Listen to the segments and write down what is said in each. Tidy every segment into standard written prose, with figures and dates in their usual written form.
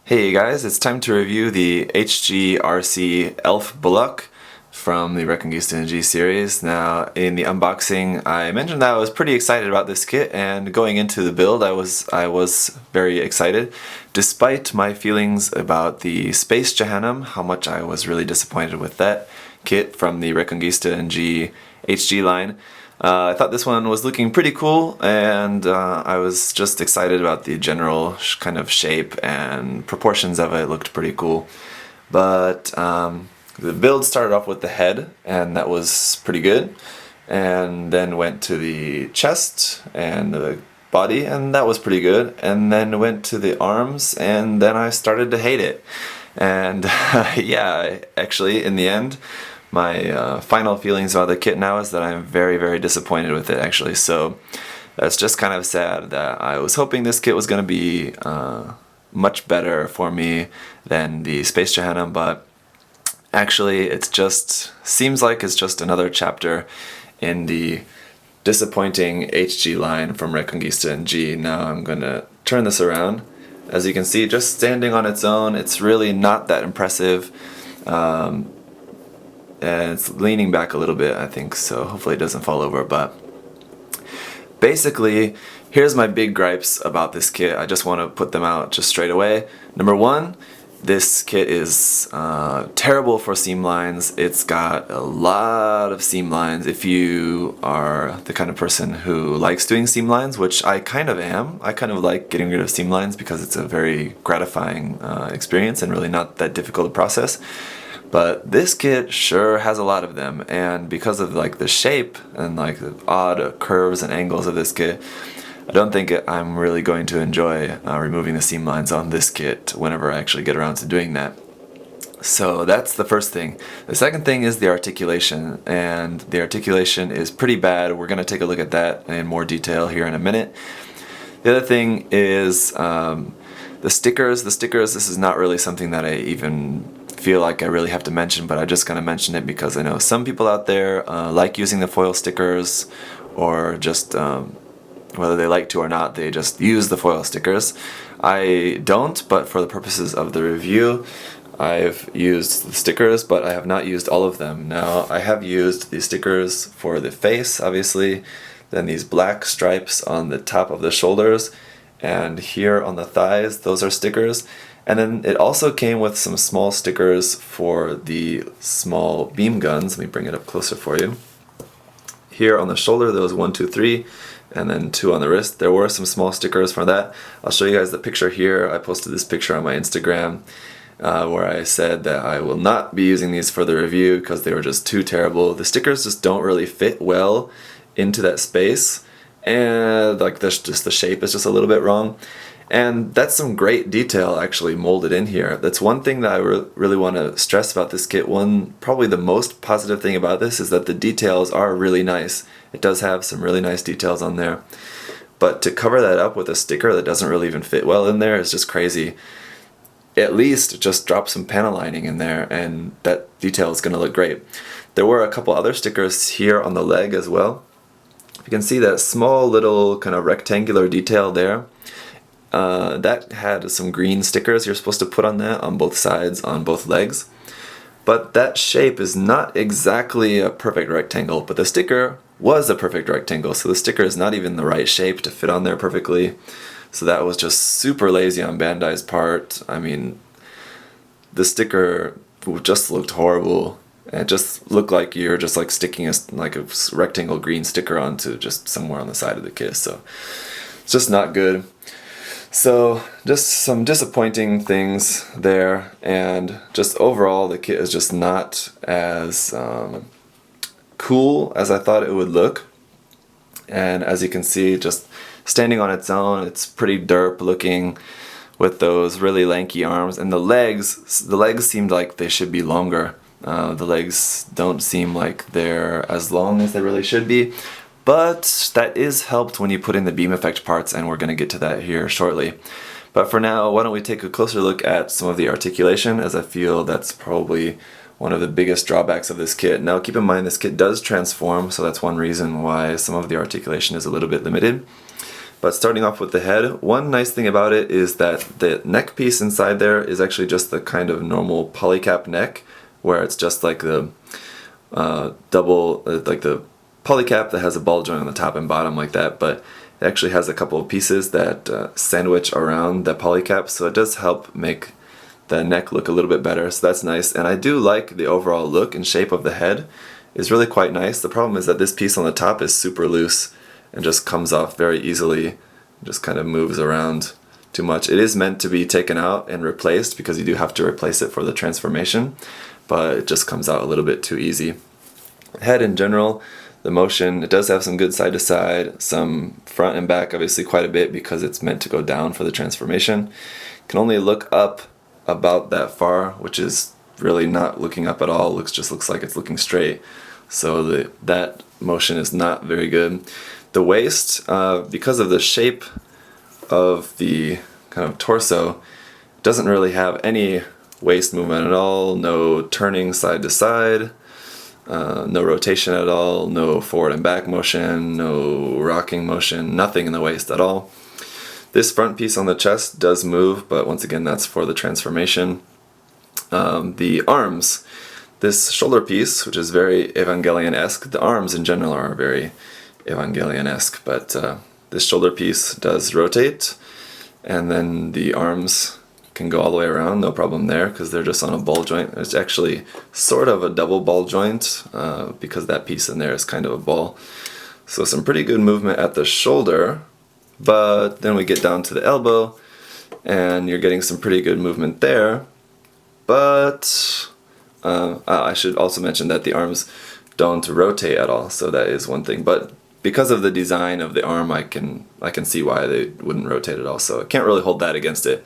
Hey guys, it's time to review the HGRC Elf Bullock from the Reconquista G series. Now, in the unboxing, I mentioned that I was pretty excited about this kit, and going into the build, I was very excited, despite my feelings about the Space Jahannam, how much I was really disappointed with that kit from the Reconquista G HG line. I thought this one was looking pretty cool, and I was just excited about the general kind of shape and proportions of it. It looked pretty cool. But the build started off with the head, and that was pretty good, and then went to the chest and the body, and that was pretty good, and then went to the arms, and then I started to hate it. And yeah, actually in the end, my final feelings about the kit now is that I'm very, very disappointed with it, actually. So that's just kind of sad that I was hoping this kit was going to be much better for me than the Space Jahannam, but actually it just seems like it's just another chapter in the disappointing HG line from Reconquista and G. Now I'm going to turn this around. As you can see, just standing on its own, it's really not that impressive. And it's leaning back a little bit, I think, so hopefully it doesn't fall over. But basically, here's my big gripes about this kit. I just want to put them out just straight away. Number one, this kit is terrible for seam lines. It's got a lot of seam lines. If you are the kind of person who likes doing seam lines, which I kind of am, I kind of like getting rid of seam lines because it's a very gratifying experience and really not that difficult a process. But this kit sure has a lot of them, and because of like the shape and like the odd curves and angles of this kit, I don't think I'm really going to enjoy removing the seam lines on this kit whenever I actually get around to doing that. So that's the first thing. The second thing is the articulation, and the articulation is pretty bad. We're going to take a look at that in more detail here in a minute. The other thing is the stickers. The stickers, this is not really something that I even feel like I really have to mention, but I'm just going to mention it because I know some people out there like using the foil stickers, or just whether they like to or not, they just use the foil stickers. I don't, but for the purposes of the review, I've used the stickers, but I have not used all of them. Now, I have used the stickers for the face, obviously, then these black stripes on the top of the shoulders, and here on the thighs, those are stickers. And then it also came with some small stickers for the small beam guns. Let me bring it up closer for you. Here on the shoulder, there was 1, 2, 3, and then 2 on the wrist. There were some small stickers for that. I'll show you guys the picture here. I posted this picture on my Instagram where I said that I will not be using these for the review because they were just too terrible. The stickers just don't really fit well into that space, and like this, just the shape is just a little bit wrong. And that's some great detail actually molded in here. That's one thing that I really want to stress about this kit. Probably the most positive thing about this is that the details are really nice. It does have some really nice details on there. But to cover that up with a sticker that doesn't really even fit well in there is just crazy. At least just drop some panel lining in there and that detail is going to look great. There were a couple other stickers here on the leg as well. You can see that small little kind of rectangular detail there. That had some green stickers you're supposed to put on that on both sides, on both legs. But that shape is not exactly a perfect rectangle, but the sticker was a perfect rectangle, so the sticker is not even the right shape to fit on there perfectly. So that was just super lazy on Bandai's part. I mean, the sticker just looked horrible. It just looked like you're just like sticking a rectangle green sticker onto just somewhere on the side of the kit, so it's just not good. So just some disappointing things there, and just overall the kit is just not as cool as I thought it would look. And as you can see, just standing on its own, it's pretty derp looking with those really lanky arms, and the legs seemed like they should be longer. The legs don't seem like they're as long as they really should be. But that is helped when you put in the beam effect parts, and we're going to get to that here shortly. But for now, why don't we take a closer look at some of the articulation, as I feel that's probably one of the biggest drawbacks of this kit. Now keep in mind this kit does transform, so that's one reason why some of the articulation is a little bit limited. But starting off with the head, one nice thing about it is that the neck piece inside there is actually just the kind of normal polycap neck, where it's just like the like the polycap that has a ball joint on the top and bottom like that, but it actually has a couple of pieces that sandwich around the polycap, so it does help make the neck look a little bit better, so that's nice. And I do like the overall look and shape of the head. It's really quite nice. The problem is that this piece on the top is super loose and just comes off very easily, just kind of moves around too much. It is meant to be taken out and replaced because you do have to replace it for the transformation, but it just comes out a little bit too easy. Head in general, the motion, it does have some good side to side, some front and back, obviously quite a bit because it's meant to go down for the transformation. It can only look up about that far, which is really not looking up at all. Just looks like it's looking straight. So that motion is not very good. The waist, because of the shape of the kind of torso, doesn't really have any waist movement at all, no turning side to side, no rotation at all, no forward and back motion, no rocking motion, nothing in the waist at all. This front piece on the chest does move, but once again that's for the transformation. The arms, this shoulder piece, which is very Evangelion-esque, the arms in general are very Evangelion-esque, but this shoulder piece does rotate, and then the arms can go all the way around, no problem there, because they're just on a ball joint. It's actually sort of a double ball joint, because that piece in there is kind of a ball. So some pretty good movement at the shoulder, but then we get down to the elbow, and you're getting some pretty good movement there, but I should also mention that the arms don't rotate at all, so that is one thing. But because of the design of the arm, I can see why they wouldn't rotate at all, so I can't really hold that against it.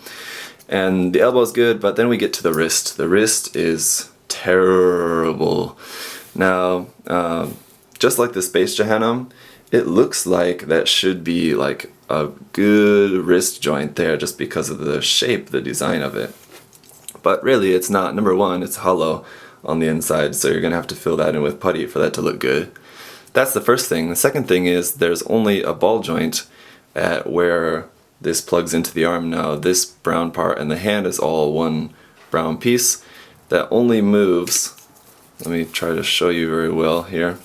And the elbow is good, but then we get to the wrist. The wrist is terrible. Now, just like the Space Jahannam, it looks like that should be like a good wrist joint there just because of the shape, the design of it. But really it's not. Number one, it's hollow on the inside, so you're going to have to fill that in with putty for that to look good. That's the first thing. The second thing is there's only a ball joint at where this plugs into the arm. Now this brown part and the hand is all one brown piece that only moves, let me try to show you very well here,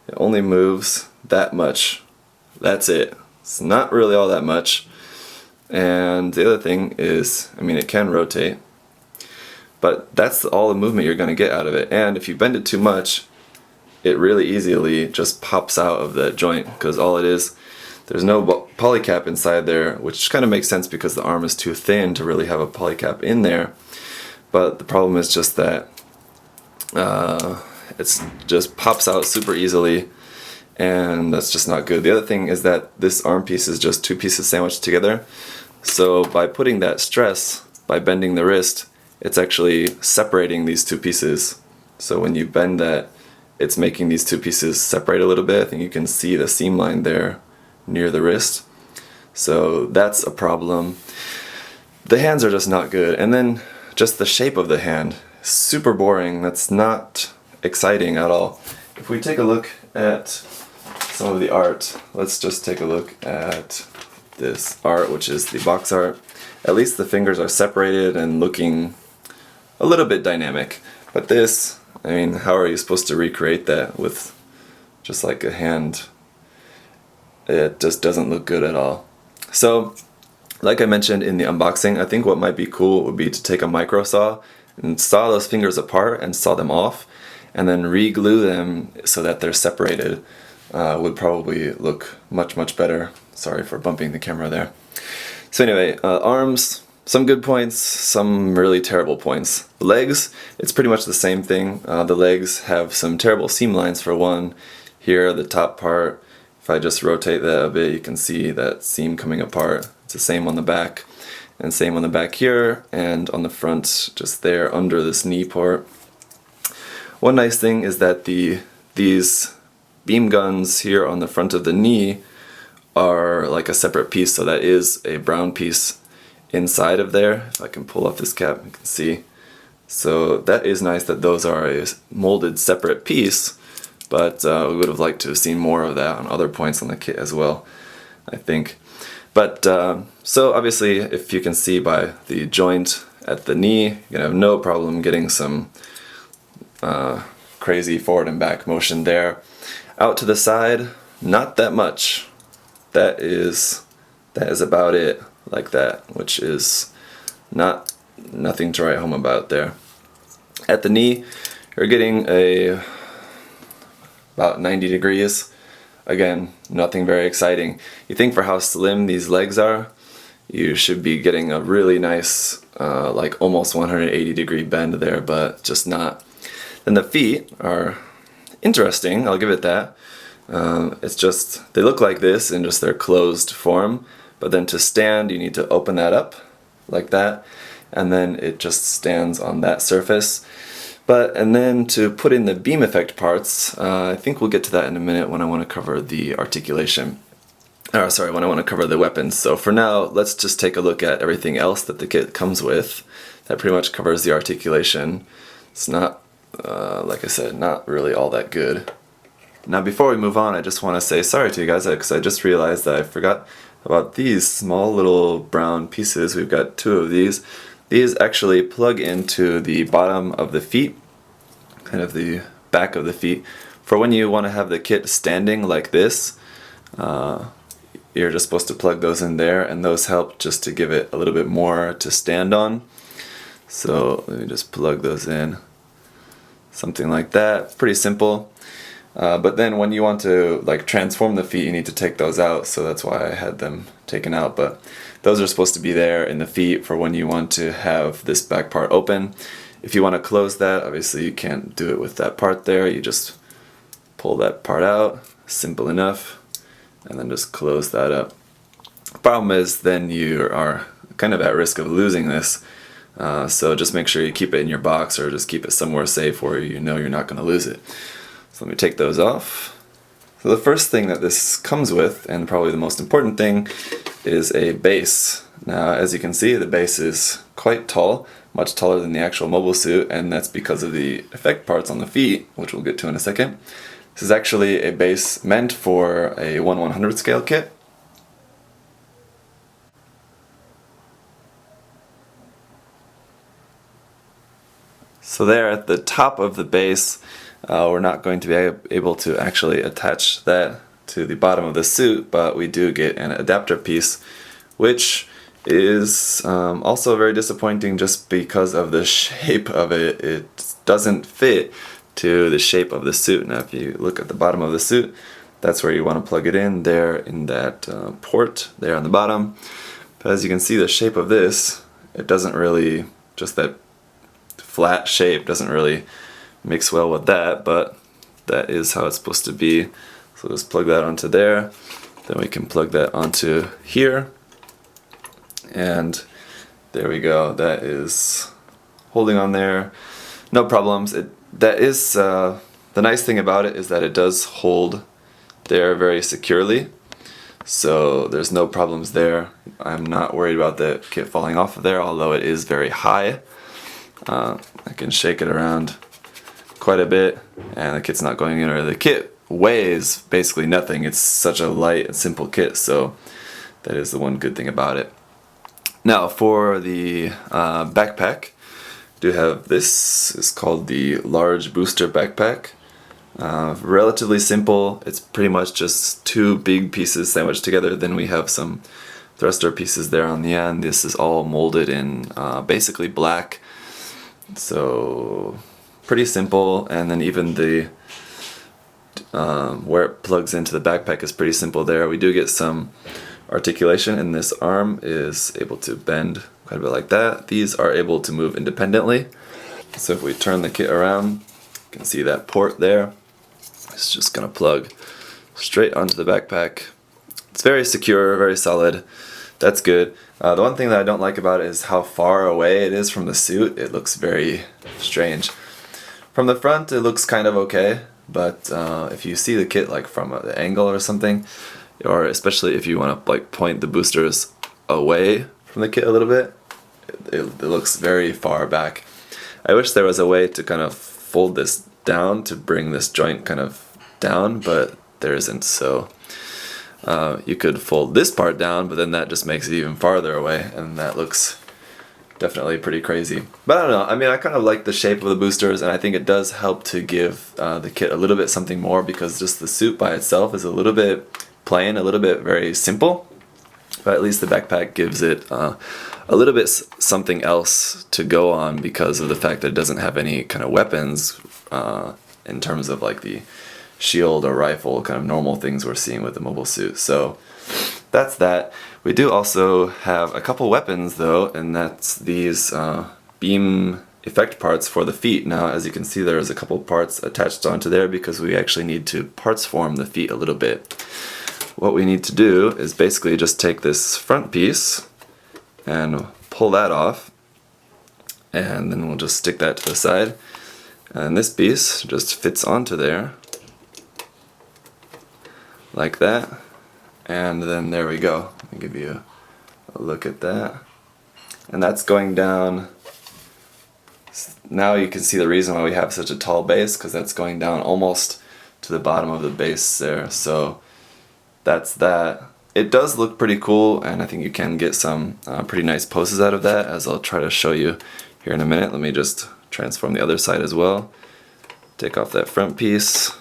it only moves that much. That's it. It's not really all that much. And the other thing is, I mean, it can rotate, but that's all the movement you're going to get out of it. And if you bend it too much, it really easily just pops out of that joint, because all it is, there's no polycap inside there, which kind of makes sense because the arm is too thin to really have a polycap in there. But the problem is just that it just pops out super easily, and that's just not good. The other thing is that this arm piece is just two pieces sandwiched together. So by putting that stress, by bending the wrist, it's actually separating these two pieces. So when you bend that, it's making these two pieces separate a little bit. I think you can see the seam line there near the wrist. So that's a problem. The hands are just not good. And then just the shape of the hand, super boring. That's not exciting at all. If we take a look at some of the art, let's just take a look at this art, which is the box art. At least the fingers are separated and looking a little bit dynamic. But this, I mean, how are you supposed to recreate that with just like a hand? It just doesn't look good at all. So, like I mentioned in the unboxing, I think what might be cool would be to take a micro saw and saw those fingers apart and saw them off, and then re-glue them so that they're separated. Would probably look much, much better. Sorry for bumping the camera there. So anyway, arms, some good points, some really terrible points. The legs, it's pretty much the same thing. The legs have some terrible seam lines for one. Here, the top part, if I just rotate that a bit, you can see that seam coming apart. It's the same on the back, and same on the back here, and on the front, just there under this knee port. One nice thing is that these beam guns here on the front of the knee are like a separate piece, so that is a brown piece inside of there. If I can pull off this cap, you can see. So that is nice that those are a molded separate piece, but we would have liked to have seen more of that on other points on the kit as well, I think. But so obviously, if you can see by the joint at the knee, you're gonna have no problem getting some crazy forward and back motion there. Out to the side, not that much. That is about it, like that, which is nothing to write home about there. At the knee, you're getting about 90 degrees. Again, nothing very exciting. You think for how slim these legs are, you should be getting a really nice, like almost 180 degree bend there, but just not. Then the feet are interesting, I'll give it that. It's just, they look like this in just their closed form, but then to stand you need to open that up like that, and then it just stands on that surface. And then to put in the beam effect parts, I think we'll get to that in a minute when I want to cover the articulation. Sorry, when I want to cover the weapons. So for now, let's just take a look at everything else that the kit comes with. That pretty much covers the articulation. It's not, like I said, not really all that good. Now before we move on, I just want to say sorry to you guys, because I just realized that I forgot about these small little brown pieces. We've got 2 of these. These actually plug into the bottom of the feet, kind of the back of the feet, for when you want to have the kit standing like this. You're just supposed to plug those in there, and those help just to give it a little bit more to stand on. So let me just plug those in, something like that. Pretty simple. But then when you want to like transform the feet, you need to take those out, so that's why I had them taken out. But those are supposed to be there in the feet for when you want to have this back part open. If you want to close that, obviously you can't do it with that part there. You just pull that part out, simple enough, and then just close that up. Problem is then you are kind of at risk of losing this. So just make sure you keep it in your box, or just keep it somewhere safe where you know you're not going to lose it. So let me take those off. So the first thing that this comes with, and probably the most important thing, is a base. Now as you can see, the base is quite tall, much taller than the actual mobile suit, and that's because of the effect parts on the feet, which we'll get to in a second. This is actually a base meant for a 1/100 scale kit. So there at the top of the base, we're not going to be able to actually attach that to the bottom of the suit, but we do get an adapter piece, which is also very disappointing just because of the shape of it. It doesn't fit to the shape of the suit. Now if you look at the bottom of the suit, that's where you want to plug it in, there in that port there on the bottom. But as you can see, the shape of this, it doesn't really, just that flat shape doesn't really mix well with that, but that is how it's supposed to be. So just plug that onto there, then we can plug that onto here, and there we go. That is holding on there, no problems. The nice thing about it is that it does hold there very securely, so there's no problems there. I'm not worried about the kit falling off of there, although it is very high. I can shake it around quite a bit and the kit's not going anywhere. The kit weighs basically nothing. It's such a light and simple kit, so that is the one good thing about it. Now for the backpack, do have this. It's called the large booster backpack. Relatively simple. It's pretty much just 2 big pieces sandwiched together. Then we have some thruster pieces there on the end. This is all molded in basically black. So pretty simple, and then even the where it plugs into the backpack is pretty simple there. We do get some articulation, and this arm is able to bend quite a bit like that. These are able to move independently. So if we turn the kit around, you can see that port there. It's just gonna plug straight onto the backpack. It's very secure, very solid. That's good. The one thing that I don't like about it is how far away it is from the suit. It looks very strange. From the front it looks kind of okay, but if you see the kit like from an angle or something, or especially if you want to like point the boosters away from the kit a little bit, it looks very far back. I wish there was a way to kind of fold this down to bring this joint kind of down, but there isn't. So You could fold this part down, but then that just makes it even farther away, and that looks definitely pretty crazy. But I don't know, I mean, I kind of like the shape of the boosters, and I think it does help to give the kit a little bit something more, because just the suit by itself is a little bit plain, a little bit very simple. But at least the backpack gives it a little bit something else to go on, because of the fact that it doesn't have any kind of weapons in terms of like the shield or rifle, kind of normal things we're seeing with the mobile suit. So that's that. We do also have a couple weapons though, and that's these beam effect parts for the feet. Now, as you can see, there's a couple parts attached onto there because we actually need to parts form the feet a little bit. What we need to do is basically just take this front piece and pull that off, and then we'll just stick that to the side, and this piece just fits onto there like that, and then there we go. Let me give you a look at that, and that's going down. Now you can see the reason why we have such a tall base, because that's going down almost to the bottom of the base there. So that's that. It does look pretty cool, and I think you can get some pretty nice poses out of that, as I'll try to show you here in a minute. Let me just transform the other side as well. Take off that front piece,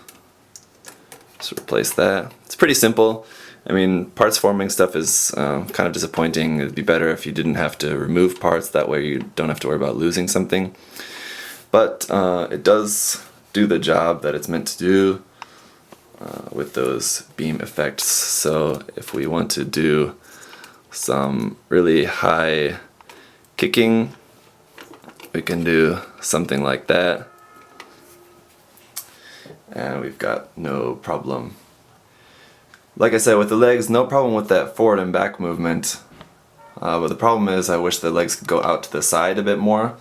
just replace that. It's pretty simple. I mean, parts forming stuff is kind of disappointing. It'd be better if you didn't have to remove parts, that way you don't have to worry about losing something. But it does do the job that it's meant to do with those beam effects. So if we want to do some really high kicking, we can do something like that, and we've got no problem. Like I said, with the legs, no problem with that forward and back movement, but the problem is I wish the legs could go out to the side a bit more,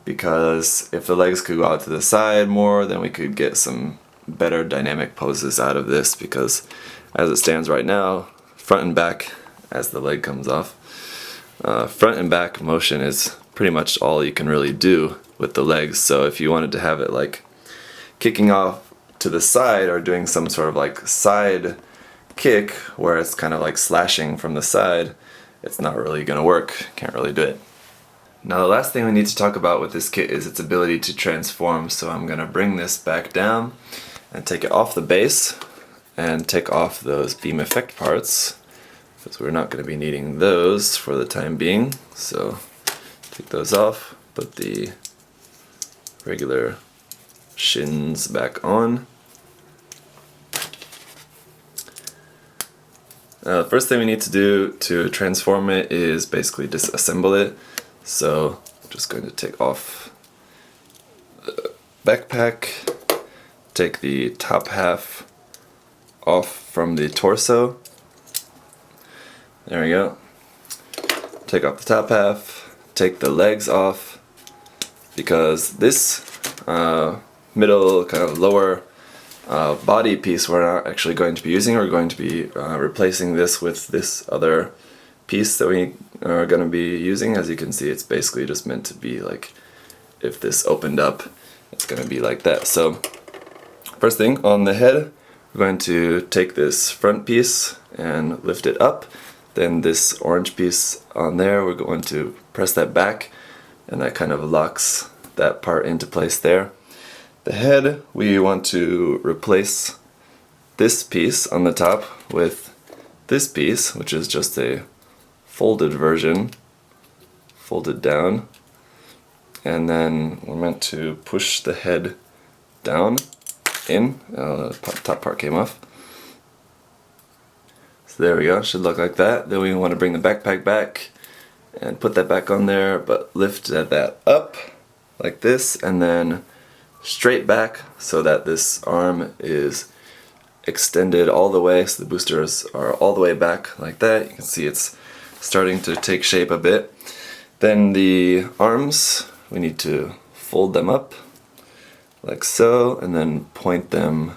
because if the legs could go out to the side more, then we could get some better dynamic poses out of this, because as it stands right now, front and back, as the leg comes off, front and back motion is pretty much all you can really do with the legs. So if you wanted to have it like kicking off to the side, or doing some sort of like side kick where it's kind of like slashing from the side, it's not really gonna work. Can't really do it. Now the last thing we need to talk about with this kit is its ability to transform. So I'm gonna bring this back down and take it off the base and take off those beam effect parts, because we're not going to be needing those for the time being. So take those off, put the regular shins back on. The first thing we need to do to transform it is basically disassemble it. So I'm just going to take off the backpack, take the top half off from the torso. There we go. Take off the top half, take the legs off, because this middle kind of lower body piece we're not actually going to be using. We're going to be replacing this with this other piece that we are going to be using. As you can see, it's basically just meant to be like, if this opened up, it's going to be like that. So first thing, on the head, we're going to take this front piece and lift it up. Then this orange piece on there, we're going to press that back, and that kind of locks that part into place there. The head, we want to replace this piece on the top with this piece, which is just a folded version, folded down. And then we're meant to push the head down, in. The top part came off. So there we go, should look like that. Then we want to bring the backpack back and put that back on there, but lift that up like this, and then straight back so that this arm is extended all the way, so the boosters are all the way back like that. You can see it's starting to take shape a bit. Then the arms, we need to fold them up like so, and then point them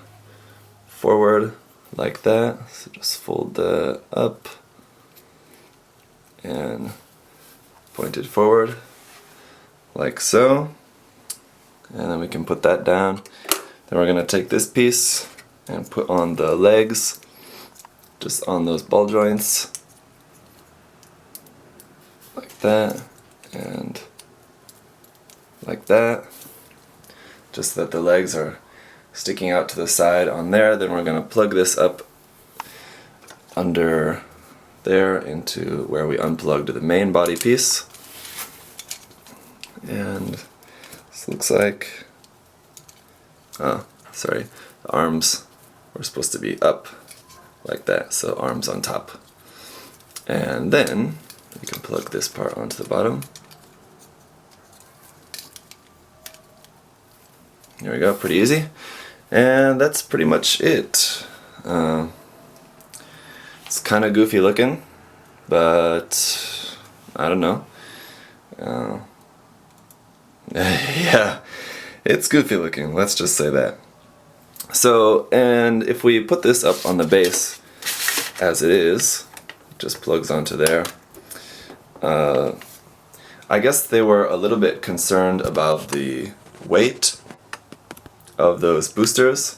forward like that. So just fold that up and point it forward like so, and then we can put that down. Then we're going to take this piece and put on the legs, just on those ball joints, like that, and like that, just that the legs are sticking out to the side on there. Then we're going to plug this up under there into where we unplugged the main body piece. And this looks like, oh, sorry, the arms were supposed to be up like that, so arms on top. And then we can plug this part onto the bottom. There we go, pretty easy. And that's pretty much it. It's kind of goofy looking, but I don't know. Yeah, it's goofy looking, let's just say that. So, and if we put this up on the base as it is, it just plugs onto there. I guess they were a little bit concerned about the weight of those boosters.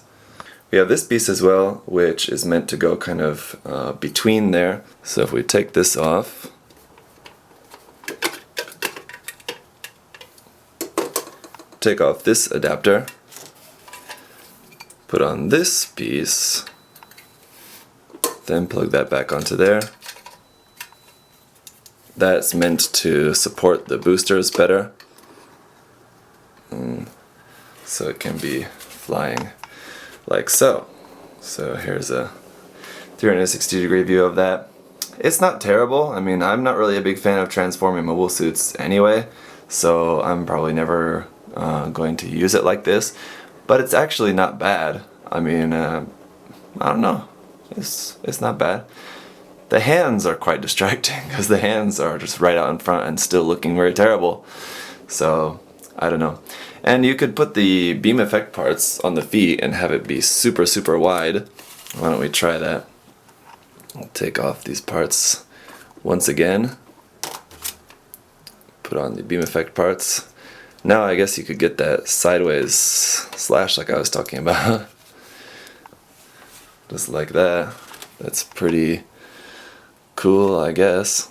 We have this piece as well, which is meant to go kind of between there. So if we take this off, take off this adapter, put on this piece, then plug that back onto there. That's meant to support the boosters better, so it can be flying like so. So here's a 360-degree view of that. It's not terrible. I mean, I'm not really a big fan of transforming mobile suits anyway, so I'm probably never going to use it like this, but it's actually not bad. I mean, I don't know, it's not bad. The hands are quite distracting because the hands are just right out in front and still looking very terrible. So I don't know. And you could put the beam effect parts on the feet and have it be super wide. Why don't we try that? I'll take off these parts once again, put on the beam effect parts. Now I guess you could get that sideways slash like I was talking about. Just like that. That's pretty cool, I guess.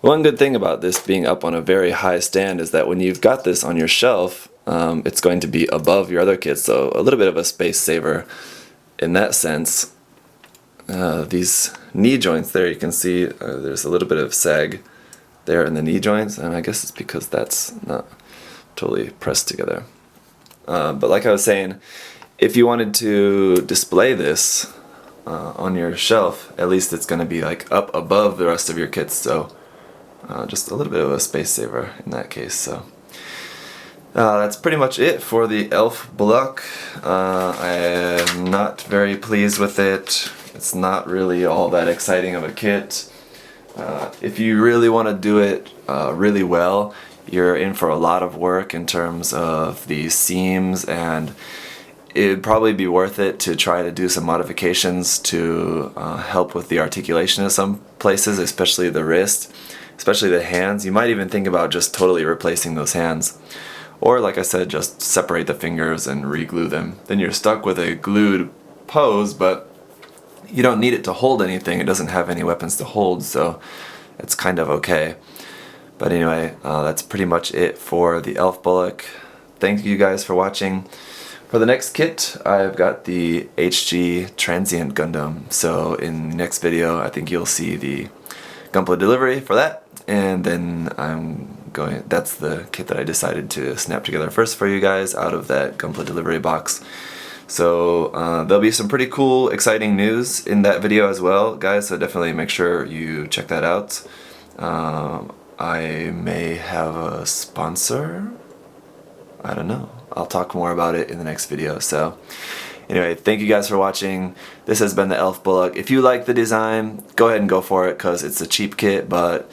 One good thing about this being up on a very high stand is that when you've got this on your shelf, it's going to be above your other kits, so a little bit of a space saver in that sense. These knee joints there, you can see there's a little bit of sag there in the knee joints, and I guess it's because that's not totally pressed together. But like I was saying, if you wanted to display this on your shelf, at least it's going to be like up above the rest of your kits, so just a little bit of a space saver in that case. So that's pretty much it for the Elf Bullock. I am not very pleased with it. It's not really all that exciting of a kit. If you really want to do it really well, you're in for a lot of work in terms of the seams, and it'd probably be worth it to try to do some modifications to help with the articulation of some places, especially the wrist, especially the hands. You might even think about just totally replacing those hands. Or like I said, just separate the fingers and re-glue them. Then you're stuck with a glued pose, but you don't need it to hold anything. It doesn't have any weapons to hold, so it's kind of okay. But anyway, that's pretty much it for the Elf Bullock. Thank you guys for watching. For the next kit, I've got the HG Transient Gundam. So in the next video, I think you'll see the Gunpla delivery for that. And then that's the kit that I decided to snap together first for you guys out of that Gunpla delivery box. So there'll be some pretty cool, exciting news in that video as well, guys, so definitely make sure you check that out. I may have a sponsor? I don't know. I'll talk more about it in the next video. So anyway, thank you guys for watching. This has been the Elf Bullock. If you like the design, go ahead and go for it because it's a cheap kit, but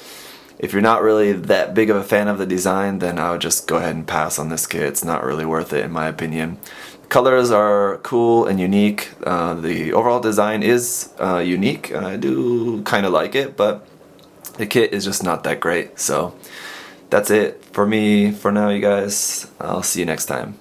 if you're not really that big of a fan of the design, then I would just go ahead and pass on this kit. It's not really worth it in my opinion. Colors are cool and unique. The overall design is unique. I do kind of like it, but the kit is just not that great. So that's it for me for now, you guys. I'll see you next time.